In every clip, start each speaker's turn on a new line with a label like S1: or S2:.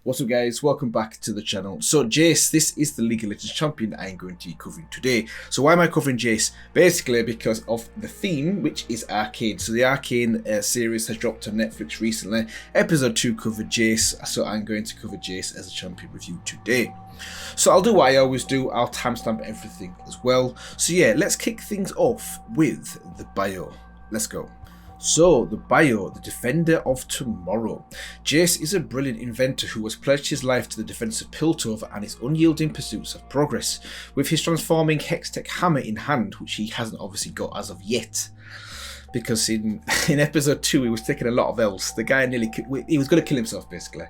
S1: What's up guys, welcome back to the channel. So Jayce, this is the League of Legends champion I am going to be covering today. So why am I covering Jayce? Basically because of the theme, which is Arcane. So the Arcane series has dropped on Netflix recently. Episode 2 covered Jayce, so I'm going to cover Jayce as a champion review today. So I'll do what I always do, I'll timestamp everything as well. So yeah, let's kick things off with the bio. Let's go. So, the bio, the Defender of Tomorrow. Jayce is a brilliant inventor who has pledged his life to the defense of Piltover and its unyielding pursuits of progress, with his transforming Hextech hammer in hand, which he hasn't obviously got as of yet. Because in episode 2 he was taking a lot of L's. The guy he was going to kill himself basically.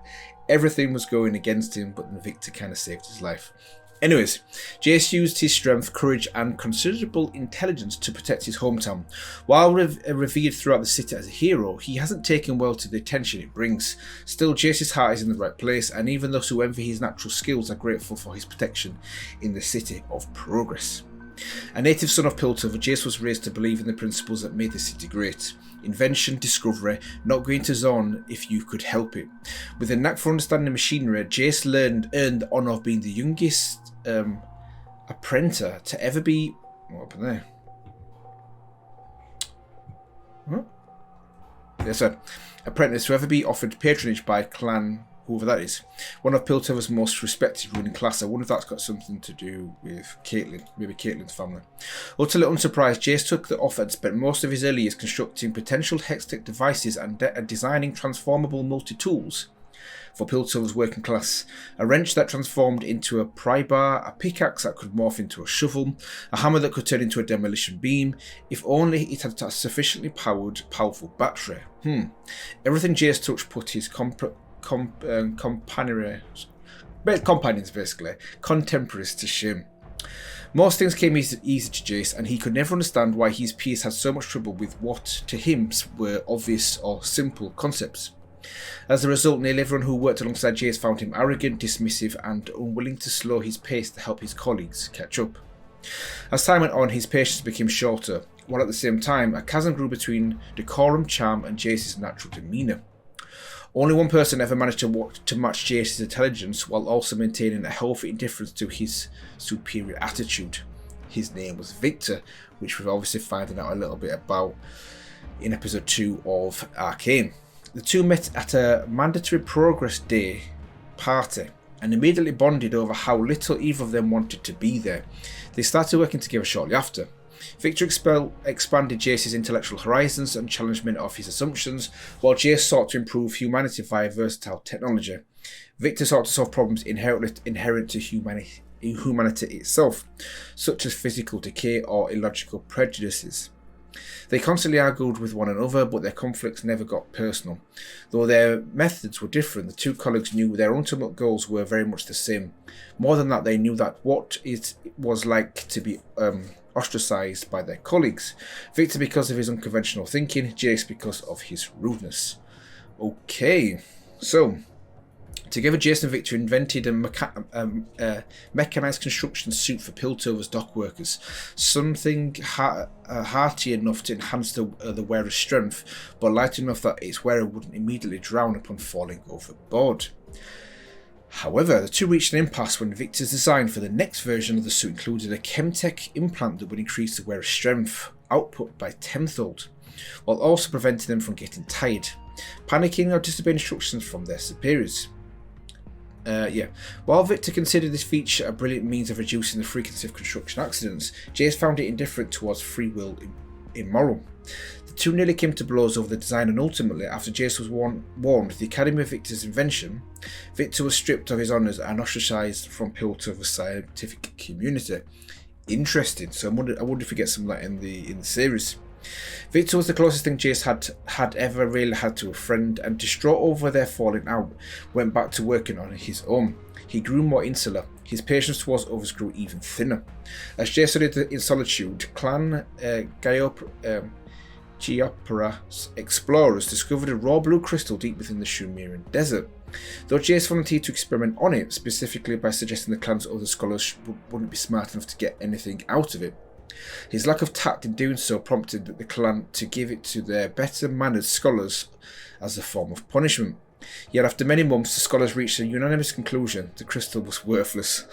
S1: Everything was going against him, but then Victor kind of saved his life. Anyways, Jayce used his strength, courage and considerable intelligence to protect his hometown. While revered throughout the city as a hero, he hasn't taken well to the attention it brings. Still, Jayce's heart is in the right place, and even those who envy his natural skills are grateful for his protection in the city of progress. A native son of Piltover, Jayce was raised to believe in the principles that made the city great. Invention, discovery, not going to zone if you could help it. With a knack for understanding machinery, Jayce earned the honour of being the youngest apprentice to ever be... What happened there? Huh? Yes, sir. Apprentice to ever be offered patronage by clan, whoever that is. One of Piltover's most respected ruling class. I wonder if that's got something to do with Caitlyn, maybe Caitlyn's family. Utterly unsurprised, Jayce took the offer and spent most of his early years constructing potential Hextech devices and designing transformable multi-tools for Piltover's working class. A wrench that transformed into a pry bar, a pickaxe that could morph into a shovel, a hammer that could turn into a demolition beam, if only it had a sufficiently powerful battery. Everything Jayce touched put his contemporaries to shame. Most things came easy to Jayce, and he could never understand why his peers had so much trouble with what to him were obvious or simple concepts. As a result, nearly everyone who worked alongside Jayce found him arrogant, dismissive and unwilling to slow his pace to help his colleagues catch up. As time went on, his patience became shorter, while at the same time a chasm grew between decorum, charm and Jayce's natural demeanour. Only one person ever managed to match Jayce's intelligence while also maintaining a healthy indifference to his superior attitude. His name was Victor, which we're obviously finding out a little bit about in episode 2 of Arcane. The two met at a mandatory Progress Day party and immediately bonded over how little either of them wanted to be there. They started working together shortly after. Victor expanded Jayce's intellectual horizons and challenged many of his assumptions, while Jayce sought to improve humanity via versatile technology. Victor sought to solve problems inherent to humanity itself, such as physical decay or illogical prejudices. They constantly argued with one another, but their conflicts never got personal. Though their methods were different, the two colleagues knew their ultimate goals were very much the same. More than that, they knew that what it was like to be ostracized by their colleagues. Victor because of his unconventional thinking, Jayce because of his rudeness. Okay, so together Jayce and Victor invented a mechanized construction suit for Piltover's dock workers, something hearty enough to enhance the wearer's strength, but light enough that its wearer wouldn't immediately drown upon falling overboard. However, the two reached an impasse when Victor's design for the next version of the suit included a chemtech implant that would increase the wearer's strength output by tenfold, while also preventing them from getting tired, panicking or disobeying instructions from their superiors. While Victor considered this feature a brilliant means of reducing the frequency of construction accidents, Jayce found it indifferent towards free will immoral. The two nearly came to blows over the design, and ultimately, after Jayce was warned of the Academy of Victor's invention, Victor was stripped of his honours and ostracised from Piltover's scientific community. Interesting. So I wonder if we get some of that in the series. Victor was the closest thing Jayce had ever really had to a friend, and distraught over their falling out, went back to working on his own. He grew more insular. His patience towards others grew even thinner. As Jayce studied in solitude, Clan Gebauer explorers discovered a raw blue crystal deep within the Sumerian desert. Though Jayce volunteered to experiment on it, specifically by suggesting the clan's other scholars wouldn't be smart enough to get anything out of it, his lack of tact in doing so prompted the clan to give it to their better-mannered scholars as a form of punishment. Yet after many months, the scholars reached a unanimous conclusion: the crystal was worthless.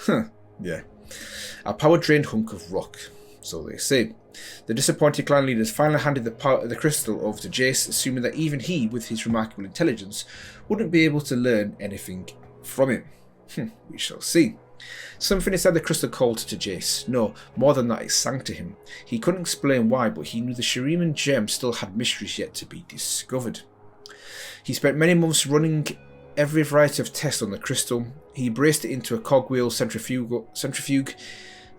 S1: Yeah. A power-drained hunk of rock, so they say. The disappointed clan leaders finally handed the crystal over to Jayce, assuming that even he, with his remarkable intelligence, wouldn't be able to learn anything from it. We shall see. Something inside the crystal called to Jayce. No, more than that, it sang to him. He couldn't explain why, but he knew the Shuriman gem still had mysteries yet to be discovered. He spent many months running every variety of test on the crystal. He braced it into a cogwheel centrifuge.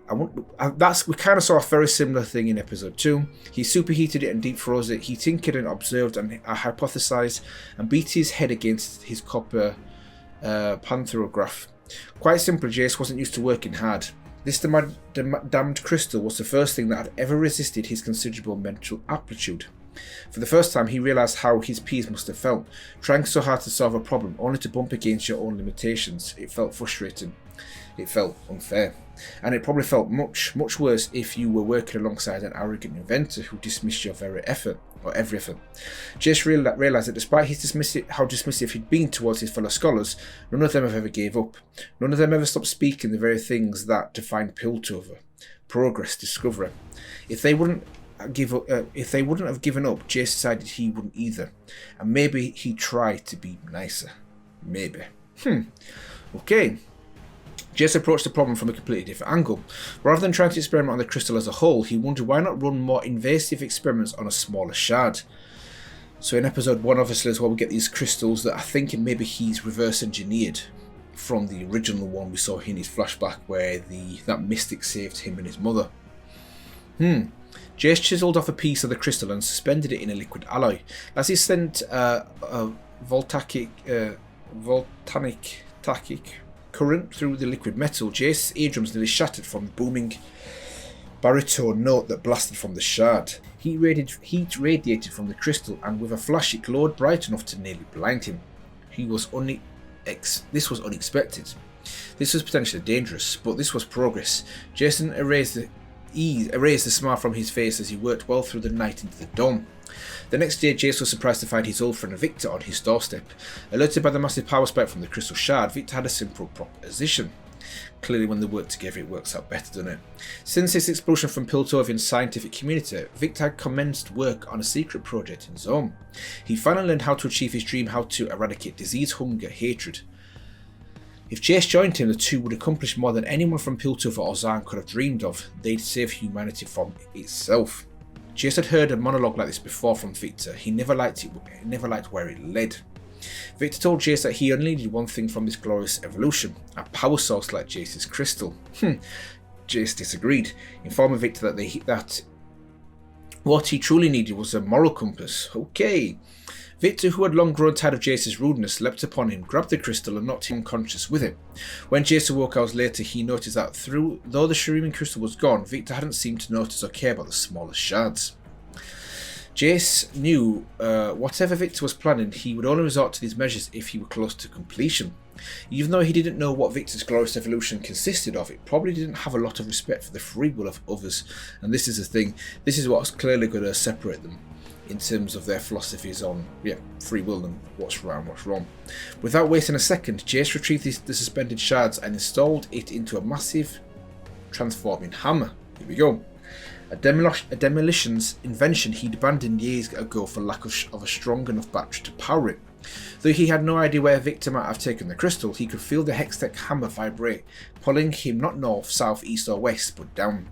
S1: We kind of saw a very similar thing in episode 2. He superheated it and deep froze it. He tinkered and observed and hypothesized and beat his head against his copper pantherograph. Quite simply, Jayce wasn't used to working hard. This damned crystal was the first thing that had ever resisted his considerable mental aptitude. For the first time, he realised how his peers must have felt, trying so hard to solve a problem only to bump against your own limitations. It felt frustrating. It felt unfair. And it probably felt much, much worse if you were working alongside an arrogant inventor who dismissed your every effort. Jayce realised that despite how dismissive he'd been towards his fellow scholars, none of them have ever gave up. None of them ever stopped speaking the very things that define Piltover: progress, discovery. If they wouldn't have given up, Jayce decided he wouldn't either. And maybe he tried to be nicer. Maybe. Okay. Jayce approached the problem from a completely different angle. Rather than trying to experiment on the crystal as a whole, he wondered why not run more invasive experiments on a smaller shard. So in episode 1, obviously, as well, we get these crystals that I think maybe he's reverse engineered from the original one we saw in his flashback where that mystic saved him and his mother. Jayce chiselled off a piece of the crystal and suspended it in a liquid alloy. As he sent a voltanic current through the liquid metal, Jayce's eardrums nearly shattered from the booming baritone note that blasted from the shard. Heat radiated from the crystal, and with a flash it glowed bright enough to nearly blind him. This was unexpected. This was potentially dangerous, but this was progress. Jason erased the smile from his face as he worked well through the night into the dawn. The next day, Jayce was surprised to find his old friend Victor on his doorstep. Alerted by the massive power spike from the crystal shard, Victor had a simple proposition. Clearly, when they work together, it works out better, doesn't it? Since his expulsion from Piltovian's scientific community, Victor had commenced work on a secret project in his own. He finally learned how to achieve his dream, how to eradicate disease, hunger, hatred. If Jayce joined him, the two would accomplish more than anyone from Piltover or Zarn could have dreamed of. They'd save humanity from itself. Jayce had heard a monologue like this before from Victor. He never liked where it led. Victor told Jayce that he only needed one thing from this glorious evolution: a power source like Jayce's crystal. Jayce disagreed, informing Victor that what he truly needed was a moral compass. Okay. Victor, who had long grown tired of Jayce's rudeness, leapt upon him, grabbed the crystal and knocked him unconscious with it. When Jayce awoke hours later, he noticed that though the Shuriman crystal was gone, Victor hadn't seemed to notice or care about the smaller shards. Jayce knew whatever Victor was planning, he would only resort to these measures if he were close to completion. Even though he didn't know what Victor's glorious evolution consisted of, it probably didn't have a lot of respect for the free will of others. And this is the thing, this is what's clearly going to separate them in terms of their philosophies on free will and what's right and what's wrong. Without wasting a second, Jayce retrieved the suspended shards and installed it into a massive transforming hammer. Here we go. A demolition's invention he'd abandoned years ago for lack of a strong enough battery to power it. Though he had no idea where Victor might have taken the crystal, he could feel the Hextech hammer vibrate, pulling him not north, south, east or west, but down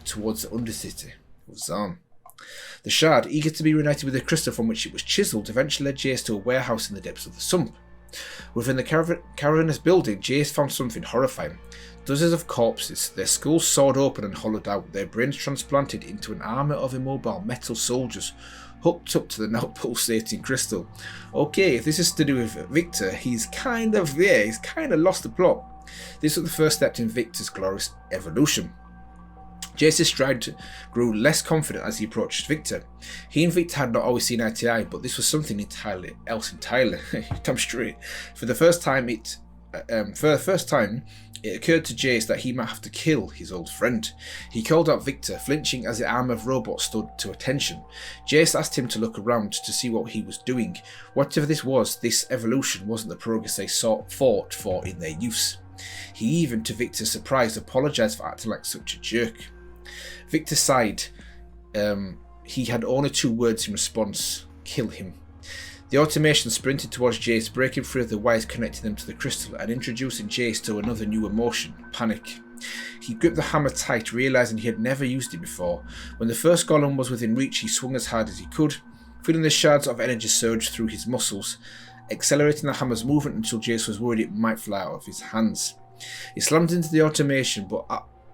S1: towards the Undercity of Zarn. The shard, eager to be reunited with the crystal from which it was chiselled, eventually led Jayce to a warehouse in the depths of the sump. Within the cavernous building, Jayce found something horrifying. Dozens of corpses, their skulls sawed open and hollowed out, their brains transplanted into an armour of immobile metal soldiers, hooked up to the now pulsating crystal. Okay, if this is to do with Victor, he's kind of lost the plot. This was the first step in Victor's glorious evolution. Jayce's stride grew less confident as he approached Victor. He and Victor had not always seen eye to eye, but this was something else entirely. Damn straight. For the first time, It occurred to Jayce that he might have to kill his old friend. He called out Victor, flinching as the arm of robot stood to attention. Jayce asked him to look around to see what he was doing. Whatever this was, this evolution wasn't the progress they fought for in their use. He even, to Victor's surprise, apologised for acting like such a jerk. Victor sighed. He had only 2 words in response: kill him. The automation sprinted towards Jayce, breaking free of the wires connecting them to the crystal and introducing Jayce to another new emotion: panic. He gripped the hammer tight, realising he had never used it before. When the first golem was within reach, he swung as hard as he could, feeling the shards of energy surge through his muscles, accelerating the hammer's movement until Jayce was worried it might fly out of his hands. He slammed into the automation, but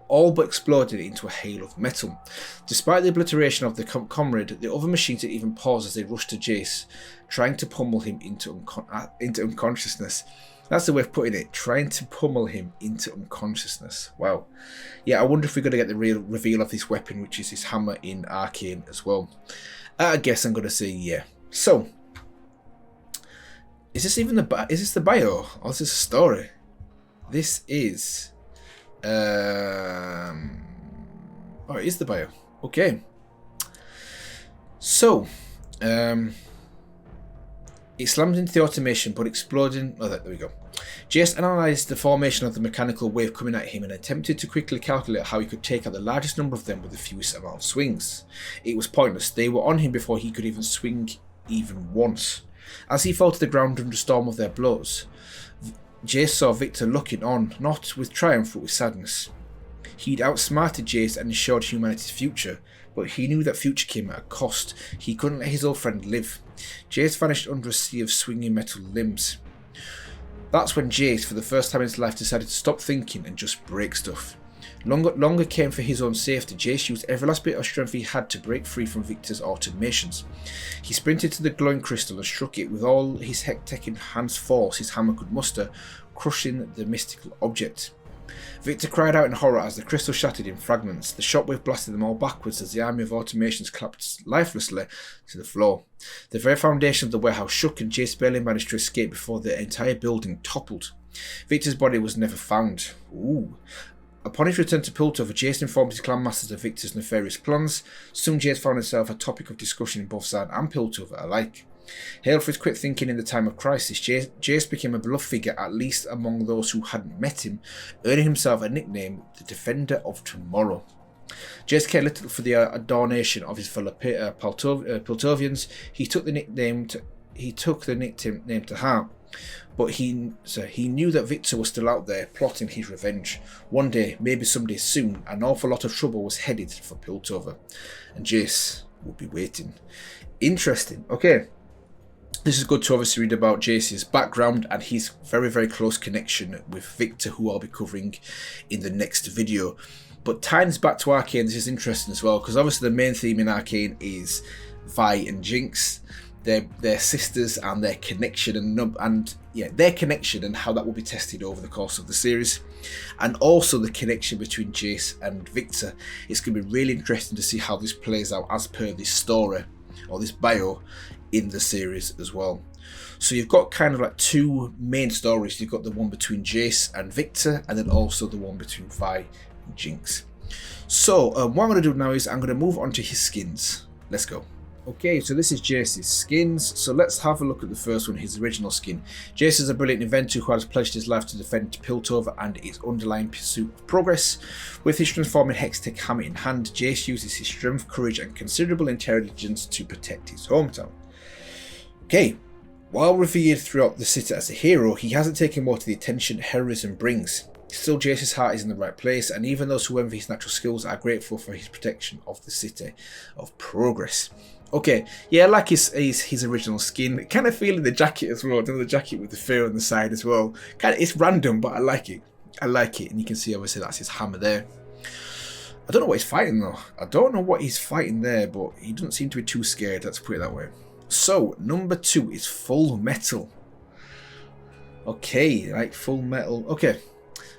S1: all but exploded into a hail of metal. Despite the obliteration of the comrade, the other machines didn't even pause as they rushed to Jayce, trying to pummel him into unconsciousness. That's the way of putting it, trying to pummel him into unconsciousness. Wow. Yeah, I wonder if we're going to get the real reveal of this weapon, which is this hammer in Arcane as well. I guess I'm going to say yeah. So, is this the bio, or is this a story? This is... oh, it is the bio. Okay. So, it slammed into the automation, but exploding... Oh, there we go. Jayce analysed the formation of the mechanical wave coming at him and attempted to quickly calculate how he could take out the largest number of them with the fewest amount of swings. It was pointless. They were on him before he could even swing even once. As he fell to the ground under a storm of their blows, Jayce saw Victor looking on, not with triumph but with sadness. He'd outsmarted Jayce and ensured humanity's future, but he knew that future came at a cost. He couldn't let his old friend live. Jayce vanished under a sea of swinging metal limbs. That's when Jayce, for the first time in his life, decided to stop thinking and just break stuff. Longer came for his own safety. Jayce used every last bit of strength he had to break free from Victor's automations. He sprinted to the glowing crystal and struck it with all his hectic hands force his hammer could muster, crushing the mystical object. Victor cried out in horror as the crystal shattered in fragments. The shockwave blasted them all backwards as the army of automations collapsed lifelessly to the floor. The very foundation of the warehouse shook and Jayce barely managed to escape before the entire building toppled. Victor's body was never found. Ooh. Upon his return to Piltover, Jayce informed his clan masters of Victor's nefarious plans. Soon Jayce found himself a topic of discussion in both Zard and Piltover alike. Hailed for his quick thinking in the time of crisis, Jayce became a beloved figure, at least among those who hadn't met him, earning himself a nickname, the Defender of Tomorrow. Jayce cared little for the adornation of his fellow Piltovians. He took the nickname to heart, but he knew that Victor was still out there plotting his revenge. One day, maybe someday soon, an awful lot of trouble was headed for Piltover, and Jayce would be waiting. Interesting. Okay. This is good to obviously read about Jayce's background and his very, very close connection with Victor, who I'll be covering in the next video. But tying this back to Arcane, this is interesting as well, because obviously the main theme in Arcane is Vi and Jinx, their sisters and their connection and their connection and how that will be tested over the course of the series, and also the connection between Jayce and Victor. It's going to be really interesting to see how this plays out as per this story or this bio in the series as well. So you've got kind of like 2 main stories. You've got the one between Jayce and Victor, and then also the one between Vi and Jinx. So what I'm going to do now is I'm going to move on to his skins. Let's go. Okay, so this is Jayce's skins. So let's have a look at the first one, his original skin. Jayce is a brilliant inventor who has pledged his life to defend Piltover and its underlying pursuit of progress. With his transforming Hextech hammer in hand, Jayce uses his strength, courage and considerable intelligence to protect his hometown. Okay, while revered throughout the city as a hero, he hasn't taken more to the attention heroism brings. Still, Jayce's heart is in the right place, and even those who envy his natural skills are grateful for his protection of the city of progress. Okay, yeah, I like his original skin. Kind of feeling the jacket as well. The jacket with the fur on the side as well. It's random, but I like it. And you can see obviously that's his hammer there. I don't know what he's fighting though. I don't know what he's fighting there, but he doesn't seem to be too scared. Let's put it that way. So number 2 is Full Metal. Okay, like Full Metal. Okay,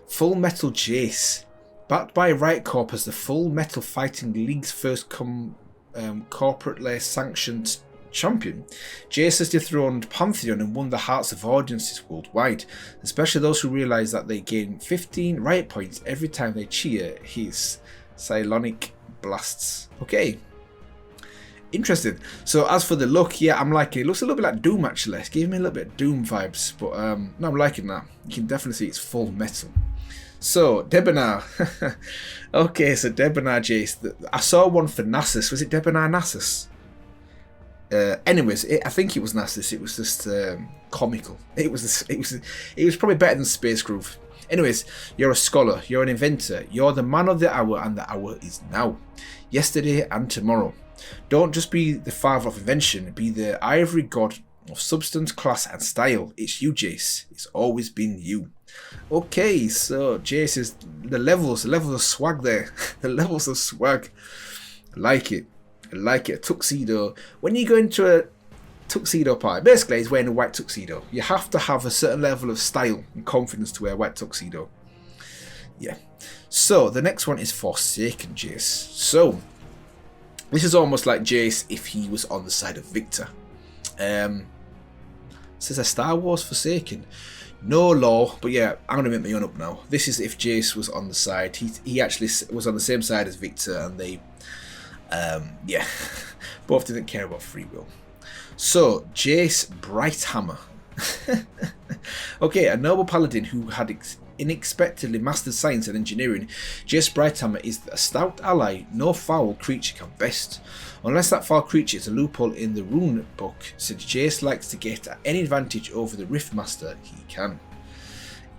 S1: Full Metal Jayce, backed by Riot Corp as the Full Metal Fighting League's first corporately sanctioned champion, Jayce has dethroned Pantheon and won the hearts of audiences worldwide, especially those who realise that they gain 15 riot points every time they cheer his psionic blasts. Okay. Interesting. So as for the look, yeah, I'm liking it. It looks a little bit like Doom actually. It's giving me a little bit of Doom vibes, but no, I'm liking that. You can definitely see it's full metal. So, Debonair. Okay, so Debonair Jayce. I saw one for Nasus. Was it Debonair Nasus? Anyways, I think it was Nasus. It was just comical. It was probably better than Space Groove. Anyways, you're a scholar. You're an inventor. You're the man of the hour, and the hour is now. Yesterday and tomorrow. Don't just be the father of invention. Be the ivory god of substance, class, and style. It's you, Jayce. It's always been you. Okay, so Jayce is the levels of swag there. The levels of swag. I like it. I like it. A tuxedo. When you go into a tuxedo party, basically he's wearing a white tuxedo. You have to have a certain level of style and confidence to wear a white tuxedo. Yeah. So the next one is Forsaken Jayce. So this is almost like Jayce if he was on the side of Victor. Says a Star Wars Forsaken. No law, but yeah, I'm going to make my own up now. This is if Jayce was on the side. He actually was on the same side as Victor, and they, yeah, both didn't care about free will. So, Jayce Brighthammer. Okay, a noble paladin who had unexpectedly mastered science and engineering, Jayce Brighthammer is a stout ally no foul creature can best. Unless that foul creature is a loophole in the rune book, since Jayce likes to get any advantage over the Riftmaster he can.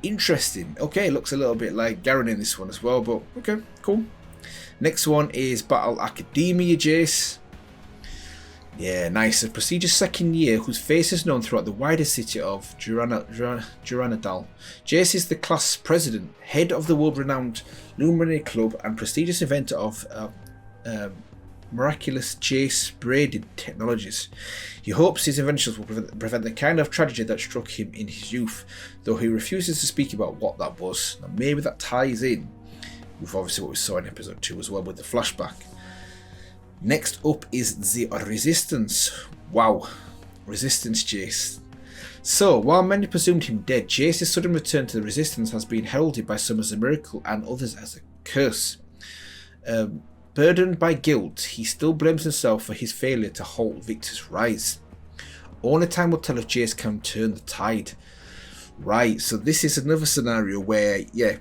S1: Interesting. Okay, looks a little bit like Garen in this one as well, but okay, cool. Next one is Battle Academia Jayce. Yeah, nice. A prestigious second year whose face is known throughout the wider city of Duranadal. Jayce is the class president, head of the world-renowned Luminary Club, and prestigious inventor of miraculous Jayce braided technologies. He hopes his inventions will prevent the kind of tragedy that struck him in his youth, though he refuses to speak about what that was. Now, maybe that ties in with obviously what we saw in episode 2 as well with the flashback. Next up is the Resistance. Wow, Resistance Jayce. So, while many presumed him dead, Jayce's sudden return to the Resistance has been heralded by some as a miracle and others as a curse. Burdened by guilt, he still blames himself for his failure to halt Victor's rise. Only time will tell if Jayce can turn the tide. Right, so this is another scenario where, yeah,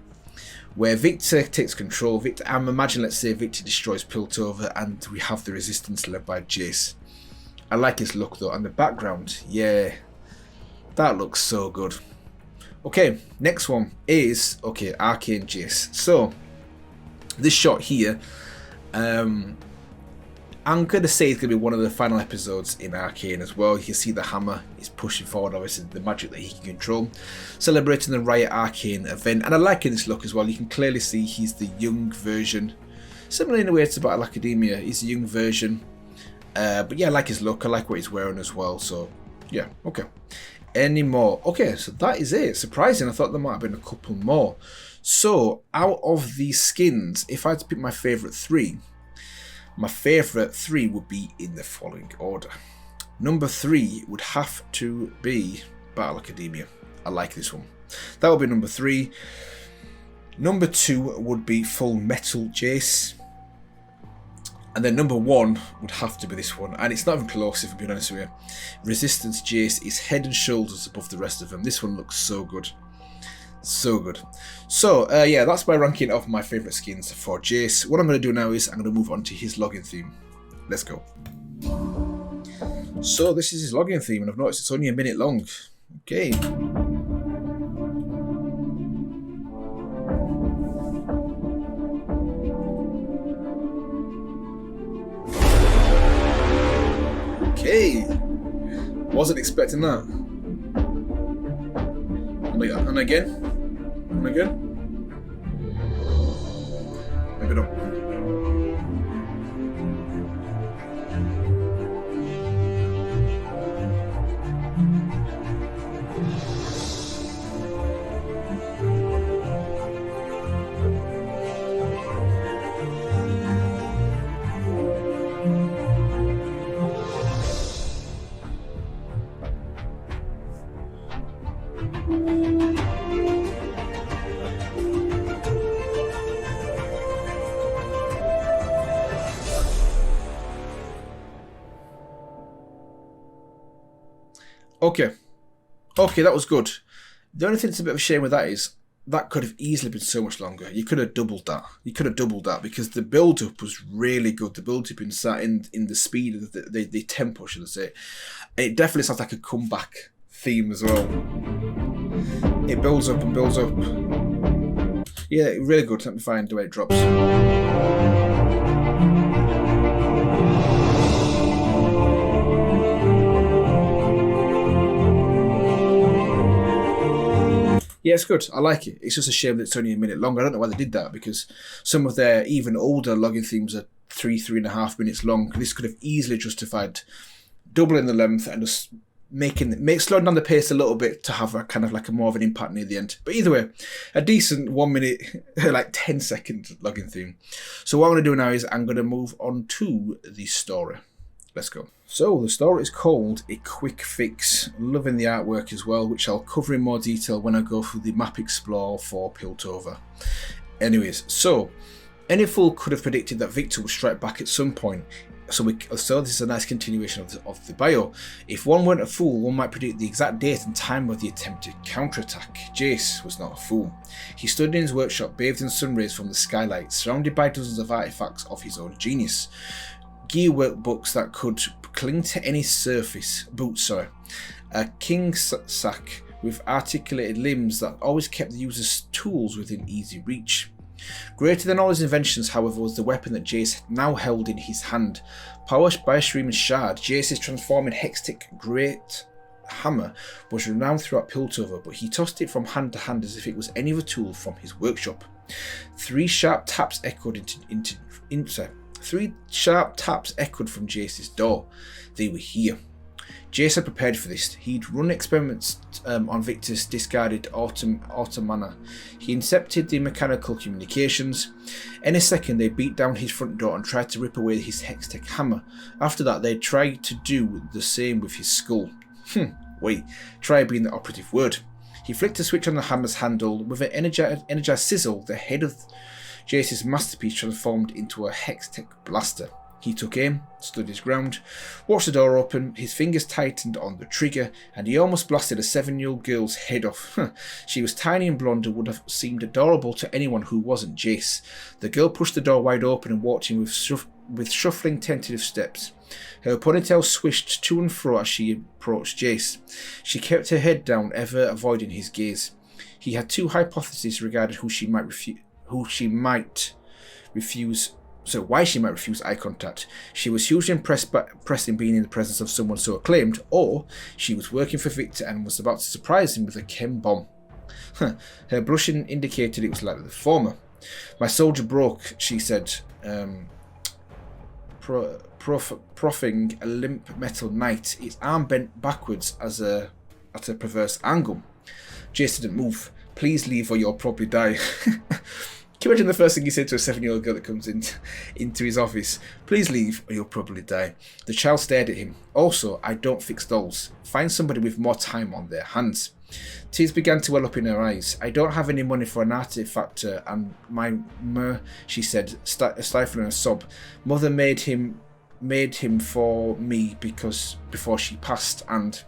S1: where Victor takes control. I'm imagining, let's say Victor destroys Piltover and we have the Resistance led by Jayce. I like his look though, and the background, yeah, that looks so good. Okay, next one is, okay, Arcane Jayce. So, this shot here, I'm going to say it's going to be one of the final episodes in Arcane as well. You can see the hammer is pushing forward, obviously, the magic that he can control. Celebrating the Riot Arcane event. And I like this look as well. You can clearly see he's the young version. Similar in a way to Battle Academia. He's a young version. But yeah, I like his look. I like what he's wearing as well. So, yeah, okay. Any more? Okay, so that is it. Surprising. I thought there might have been a couple more. So, out of these skins, if I had to pick my favourite three, my favourite three would be in the following order. Number 3 would have to be Battle Academia. I like this one. That would be number 3. Number 2 would be Full Metal Jayce. And then number 1 would have to be this one. And it's not even close, if I'm being honest with you. Resistance Jayce is head and shoulders above the rest of them. This one looks so good. So good. So, yeah, that's my ranking of my favourite skins for Jayce. What I'm going to do now is I'm going to move on to his login theme. Let's go. So, this is his login theme, and I've noticed it's only a minute long. Okay. Okay. Wasn't expecting that. And again. And again. Maybe not. Okay, that was good. The only thing that's a bit of a shame with that is that could have easily been so much longer. You could have doubled that. Because the build-up was really good. The build-up in the speed, the tempo, should I say. It definitely sounds like a comeback theme as well. It builds up and builds up. Yeah, really good. Let me find the way it drops. Yeah, it's good. I like it. It's just a shame that it's only a minute long. I don't know why they did that, because some of their even older logging themes are 3.5 minutes long. This could have easily justified doubling the length and just slowing down the pace a little bit to have a kind of like a more of an impact near the end. But either way, a decent 1 minute, like 10-second logging theme. So what I'm going to do now is I'm going to move on to the story. Let's go. So the story is called A Quick Fix. Loving the artwork as well, which I'll cover in more detail when I go through the map explore for Piltover. Anyways, so any fool could have predicted that Victor would strike back at some point. So this is a nice continuation of the bio. If one weren't a fool, one might predict the exact date and time of the attempted counterattack. Jayce was not a fool. He stood in his workshop, bathed in sun rays from the skylight, surrounded by dozens of artifacts of his own genius. Gear workbooks that could cling to any surface. A king sack with articulated limbs that always kept the user's tools within easy reach. Greater than all his inventions, however, was the weapon that Jayce now held in his hand. Powered by a streaming shard, Jayce's transforming Hextech Great Hammer was renowned throughout Piltover, but he tossed it from hand to hand as if it was any other tool from his workshop. Three sharp taps echoed from Jayce's door. They were here. Jayce had prepared for this. He'd run experiments on Victor's discarded automata. He intercepted the mechanical communications. In a second, they beat down his front door and tried to rip away his Hextech hammer. After that, they tried to do the same with his skull. Try being the operative word. He flicked a switch on the hammer's handle. With an energized sizzle, the head of Jayce's masterpiece transformed into a Hextech blaster. He took aim, stood his ground, watched the door open, his fingers tightened on the trigger, and he almost blasted a 7-year-old girl's head off. She was tiny and blonde and would have seemed adorable to anyone who wasn't Jayce. The girl pushed the door wide open and walked in with shuffling, tentative steps. Her ponytail swished to and fro as she approached Jayce. She kept her head down, ever avoiding his gaze. He had two hypotheses regarding why she might refuse eye contact. She was hugely impressed in being in the presence of someone so acclaimed, or she was working for Victor and was about to surprise him with a chem bomb. Her blushing indicated it was likely the former. My soldier broke, she said, proffing a limp metal knight, its arm bent backwards at a perverse angle. Jayce didn't move. Please leave or you'll probably die. Can you imagine the first thing he said to a 7-year-old girl that comes into his office? Please leave or you'll probably die. The child stared at him. Also, I don't fix dolls. Find somebody with more time on their hands. Tears began to well up in her eyes. I don't have any money for an artifactor and she said, stifling a sob. Mother made him for me before she passed, and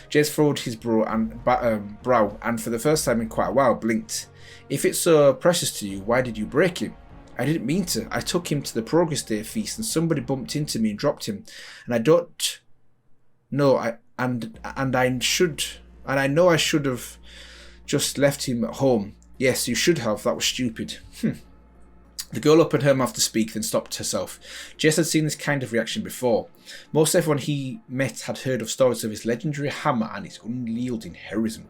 S1: Jayce furrowed his brow and for the first time in quite a while blinked. If it's so precious to you, why did you break him? I didn't mean to. I took him to the Progress Day feast and somebody bumped into me and dropped him. And I don't know. I know I should have just left him at home. Yes, you should have. That was stupid. The girl opened her mouth to speak, then stopped herself. Jayce had seen this kind of reaction before. Most everyone he met had heard of stories of his legendary hammer and its unyielding heroism.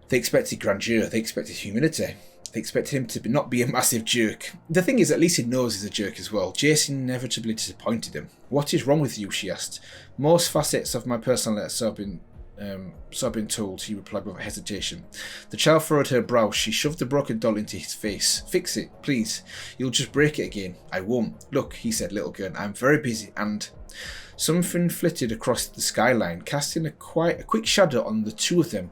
S1: They expected grandeur, they expected humility, they expected him to not be a massive jerk. The thing is, at least he knows he's a jerk as well. Jayce inevitably disappointed him. What is wrong with you, she asked. Most facets of my personality, so I've been told, he replied without hesitation. The child furrowed her brow. She shoved the broken doll into his face. Fix it, please. You'll just break it again. I won't. Look, he said, little girl, I'm very busy and... Something flitted across the skyline, casting a quick shadow on the two of them.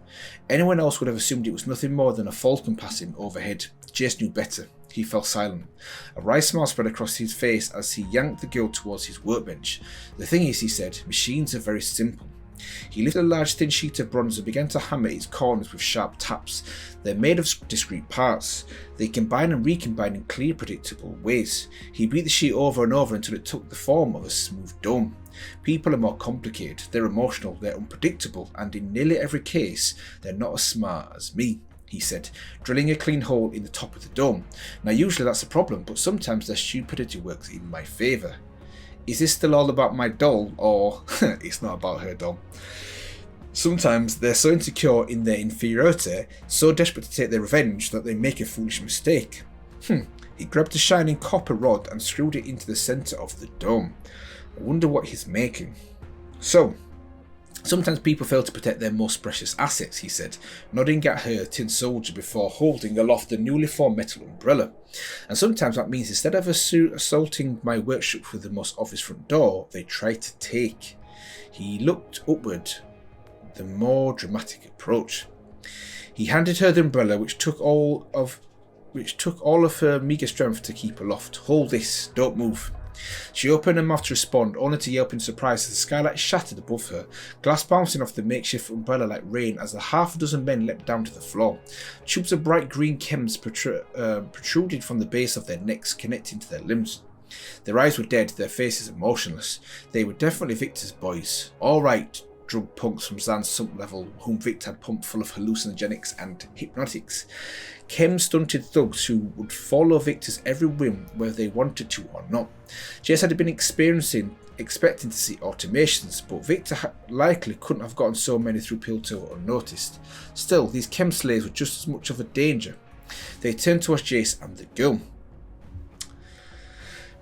S1: Anyone else would have assumed it was nothing more than a falcon passing overhead. Jayce knew better. He fell silent. A wry smile spread across his face as he yanked the girl towards his workbench. The thing is, he said, machines are very simple. He lifted a large thin sheet of bronze and began to hammer its corners with sharp taps. They're made of discrete parts. They combine and recombine in clear, predictable ways. He beat the sheet over and over until it took the form of a smooth dome. People are more complicated, they're emotional, they're unpredictable, and in nearly every case, they're not as smart as me, he said, drilling a clean hole in the top of the dome. Now usually that's a problem, but sometimes their stupidity works in my favour. Is this still all about my doll, or it's not about her doll? Sometimes they're so insecure in their inferiority, so desperate to take their revenge, that they make a foolish mistake. He grabbed a shining copper rod and screwed it into the centre of the dome. I wonder what he's making. So, sometimes people fail to protect their most precious assets, he said, nodding at her tin soldier before holding aloft the newly formed metal umbrella. And sometimes that means instead of assaulting my workshop with the most obvious front door, they try to take. He looked upward, the more dramatic approach. He handed her the umbrella, which took all of her meagre strength to keep aloft. Hold this, don't move. She opened her mouth to respond, only to yelp in surprise as the skylight shattered above her, glass bouncing off the makeshift umbrella like rain as a half a dozen men leapt down to the floor. Tubes of bright green chems protruded from the base of their necks, connecting to their limbs. Their eyes were dead, their faces emotionless. They were definitely Victor's boys. All right, drug punks from Zan's sump level, whom Victor had pumped full of hallucinogenics and hypnotics. Chem-stunted thugs who would follow Victor's every whim whether they wanted to or not. Jayce had been expecting to see automations, but Victor likely couldn't have gotten so many through Piltover unnoticed. Still, these chem slaves were just as much of a danger. They turned towards Jayce and the girl.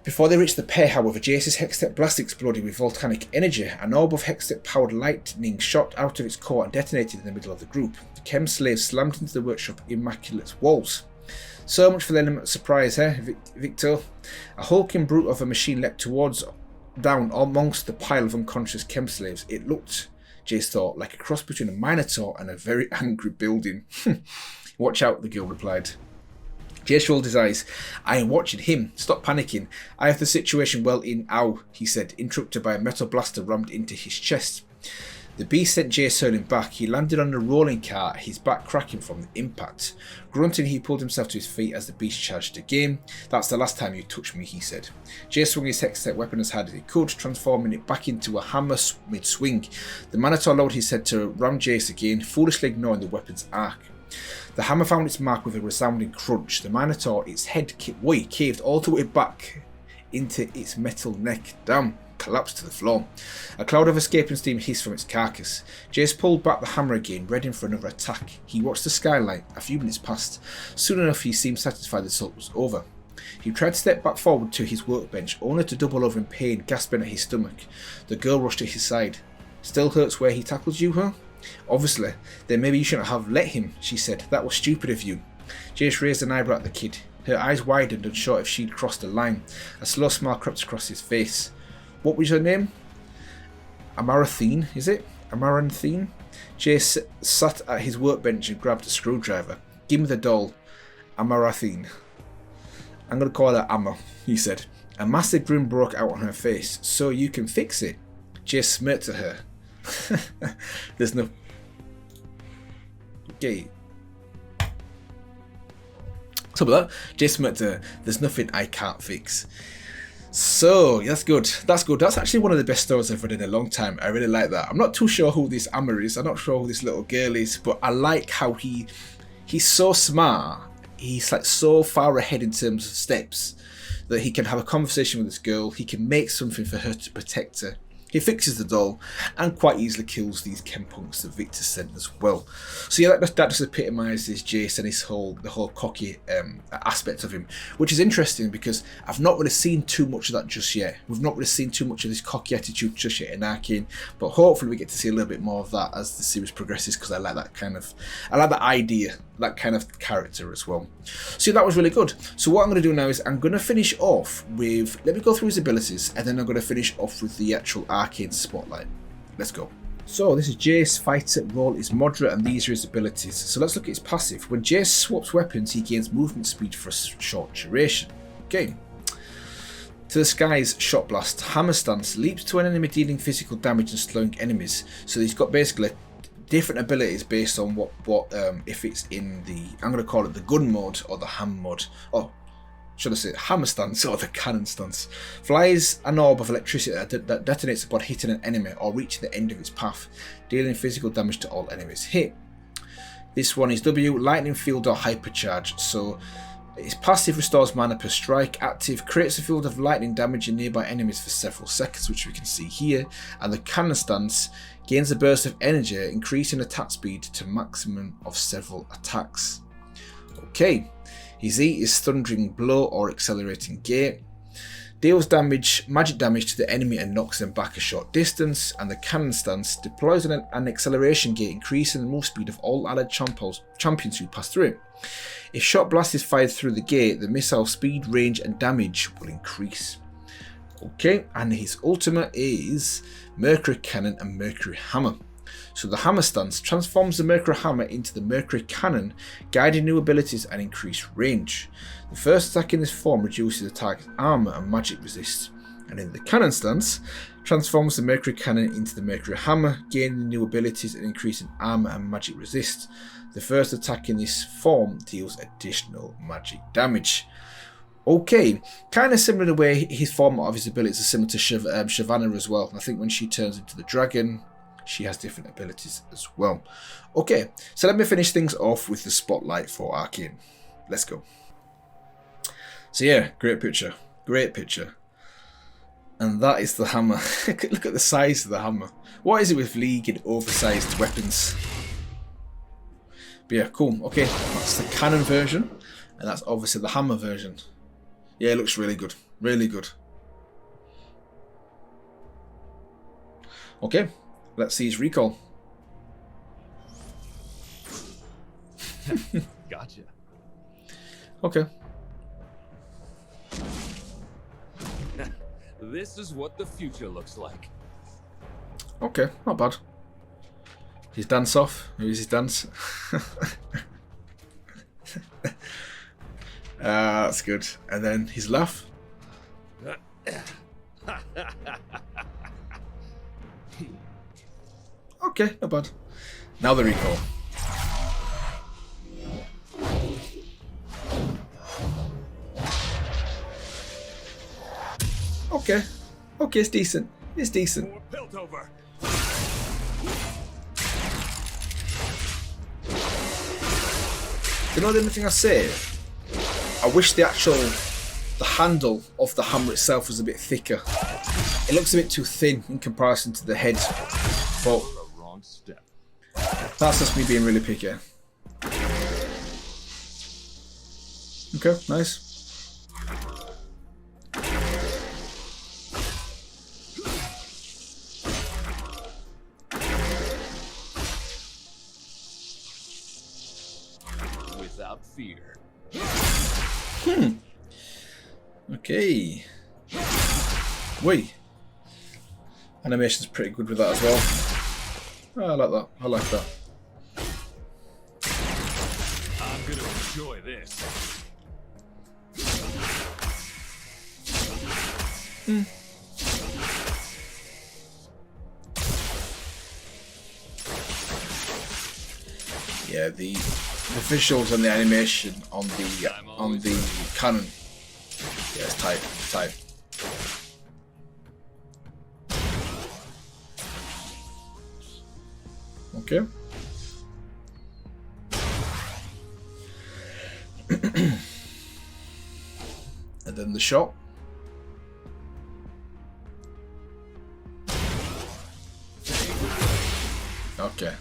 S1: Before they reached the pair, however, Jayce's Hextech blast exploded with volcanic energy. An orb of Hextech-powered lightning shot out of its core and detonated in the middle of the group. The chem slaves slammed into the workshop immaculate walls. So much for the element of surprise, Victor? A hulking brute of a machine leapt down amongst the pile of unconscious chem slaves. It looked, Jayce thought, like a cross between a minotaur and a very angry building. Watch out, the girl replied. Jayce rolled his eyes. I am watching him. Stop panicking. I have the situation well in ow, he said, interrupted by a metal blaster rammed into his chest. The beast sent Jayce hurling back. He landed on a rolling cart, his back cracking from the impact. Grunting, he pulled himself to his feet as the beast charged again. That's the last time you touched me, he said. Jayce swung his Hextech weapon as hard as he could, transforming it back into a hammer mid-swing. The Minotaur lowered his head to ram Jayce again, foolishly ignoring the weapon's arc. The hammer found its mark with a resounding crunch. The Minotaur, its head caved all the way back into its metal neck. Damn, collapsed to the floor. A cloud of escaping steam hissed from its carcass. Jayce pulled back the hammer again, ready for another attack. He watched the skylight. A few minutes passed. Soon enough, he seemed satisfied the assault was over. He tried to step back forward to his workbench, only to double over in pain, gasping at his stomach. The girl rushed at his side. Still hurts where he tackled you, huh? Obviously. Then maybe you shouldn't have let him, she said. That was stupid of you. Jayce raised an eyebrow at the kid. Her eyes widened, unsure if she'd crossed a line. A slow smile crept across his face. What was your name? Amaranthine, is it? Amaranthine? Jayce sat at his workbench and grabbed a screwdriver. Give me the doll. Amaranthine. I'm going to call her Amma, he said. A massive grin broke out on her face. So you can fix it? Jayce smirked at her. There's no... Okay. So about that, Jayce smirked at her. There's nothing I can't fix. So, that's good. That's good. That's actually one of the best stories I've read in a long time. I really like that. I'm not too sure who this Amma is. I'm not sure who this little girl is, but I like how he's so smart. He's like so far ahead in terms of steps that he can have a conversation with this girl. He can make something for her to protect her. He fixes the doll and quite easily kills these chempunks that Victor sent as well. So yeah, that just epitomises Jayce and the whole cocky aspect of him, which is interesting because I've not really seen too much of that just yet. We've not really seen too much of this cocky attitude just yet in Arcane, but hopefully we get to see a little bit more of that as the series progresses because I like that idea, that kind of character as well. So that was really good. So what I'm going to do now is I'm going to finish off with, let me go through his abilities, and then I'm going to finish off with the actual Arcane spotlight. Let's go. So this is Jayce, fighter, roll is moderate, and these are his abilities. So let's look at his passive. When Jayce swaps weapons, he gains movement speed for a short duration. Okay. To the skies, shot blast. Hammer stance. Leaps to an enemy dealing physical damage and slowing enemies. So he's got basically different abilities based on what if it's in the, I'm going to call it the gun mode or the ham mode. Oh, should I say hammer stance or the cannon stance. Flies an orb of electricity that detonates upon hitting an enemy or reaching the end of its path, dealing physical damage to all enemies hit. This one is W, lightning field or hypercharge. So its passive restores mana per strike. Active creates a field of lightning damaging nearby enemies for several seconds, which we can see here. And the cannon stance gains a burst of energy, increasing attack speed to maximum of several attacks. Okay, his E is thundering blow or accelerating gate. Deals damage, magic damage to the enemy and knocks them back a short distance. And the cannon stance deploys an acceleration gate, increasing the move speed of all allied champions who pass through it. If shot blast is fired through the gate, the missile speed, range and damage will increase. Okay, and his ultimate is Mercury Cannon and Mercury Hammer. So the hammer stance transforms the Mercury Hammer into the Mercury Cannon, guiding new abilities and increased range. The first attack in this form reduces the target's armor and magic resist. And in the cannon stance, transforms the Mercury Cannon into the Mercury Hammer, gaining new abilities and increasing armor and magic resist. The first attack in this form deals additional magic damage. Okay, kind of similar the way his format of his abilities are similar to Shyvana as well. I think when she turns into the dragon, she has different abilities as well. Okay, so let me finish things off with the spotlight for Arcane. Let's go. So yeah, great picture. Great picture. And that is the hammer. Look at the size of the hammer. What is it with League and oversized weapons? But yeah, cool. Okay, that's the cannon version. And that's obviously the hammer version. Yeah, it looks really good. Really good. Okay, let's see his recall.
S2: Gotcha.
S1: Okay.
S2: This is what the future looks like.
S1: Okay, not bad. His dance off. Who's his dance? That's good. And then his laugh. Okay, not bad. Now the recall. Okay. Okay, it's decent. It's decent.
S2: More built over.
S1: You know the only thing I say? I wish the handle of the hammer itself was a bit thicker. It looks a bit too thin in comparison to the head. But
S2: Wrong step.
S1: that's just me being really picky. Okay, nice.
S2: Without fear.
S1: Okay. Wait. Animation's pretty good with that as well. Oh, I like that. I like that.
S2: I'm gonna enjoy this.
S1: Yeah, the visuals and the animation on the cannon. Yeah, it's tight. It's tight. Okay. And then the shot. Okay.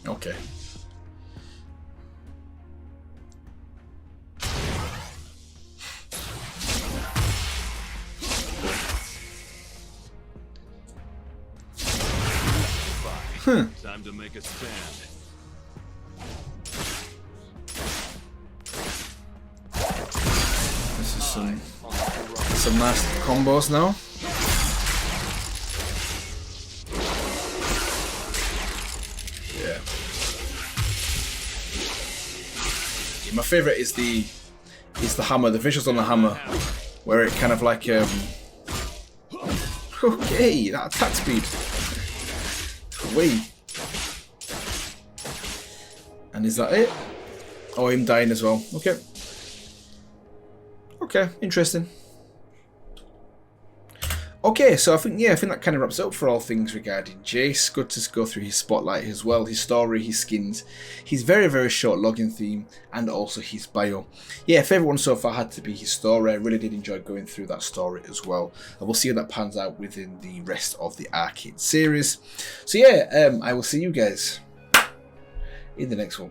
S1: Okay.
S2: Time to make a stand.
S1: This is some nice combos now. Yeah. Yeah, my favorite is the hammer. The visuals on the hammer, where it kind of like Okay, that attack speed. Away. And is that it? Oh, him dying as well. Okay. Okay, interesting. Okay, so I think that kind of wraps up for all things regarding Jayce. Good to go through his spotlight as well, his story, his skins, his very, very short login theme, and also his bio. Yeah, favourite one so far had to be his story. I really did enjoy going through that story as well. And we'll see how that pans out within the rest of the Arcade series. So yeah, I will see you guys in the next one.